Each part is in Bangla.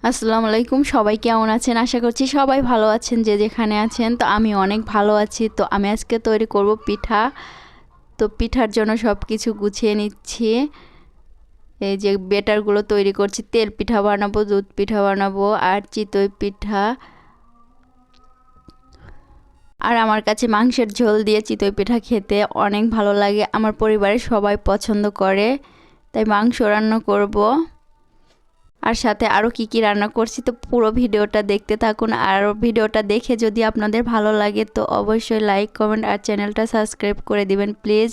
আসসালামু আলাইকুম, সবাই কেমন আছেন? আশা করছি সবাই ভালো আছেন যে যেখানে আছেন। তো আমি অনেক ভালো আছি। তো আমি আজকে তৈরি করব পিঠা। তো পিঠার জন্য সব কিছু গুছিয়ে নিচ্ছি। এই যে বেটারগুলো তৈরি করছি। তেল পিঠা বানাবো, দুধ পিঠা বানাবো আর চিতই পিঠা। আর আমার কাছে মাংসের ঝোল দিয়ে চিতই পিঠা খেতে অনেক ভালো লাগে। আমার পরিবারের সবাই পছন্দ করে, তাই মাংস রান্না করব। আর সাথে আরও কি রান্না করছি, তো পুরো ভিডিওটা দেখতে থাকুন। আর ভিডিওটা দেখে যদি আপনাদের ভালো লাগে তো অবশ্যই লাইক, কমেন্ট আর চ্যানেলটা সাবস্ক্রাইব করে দিবেন প্লিজ।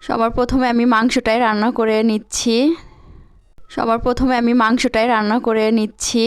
সবার প্রথমে আমি মাংসটাই রান্না করে নিচ্ছি।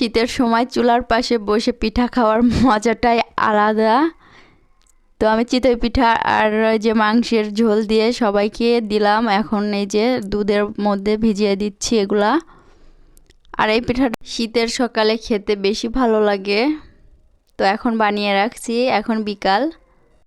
শীতের সময় চুলার পাশে বসে পিঠা খাওয়ার মজাটাই আলাদা। তো আমি চিতই পিঠা আর যে মাংসের ঝোল দিয়ে সবাইকে দিলাম। এখন এই যে দুধের মধ্যে ভিজিয়ে দিচ্ছি এগুলা। আর এই পিঠাটা শীতের সকালে খেতে বেশি ভালো লাগে। তো এখন বানিয়ে রাখছি, এখন বিকাল।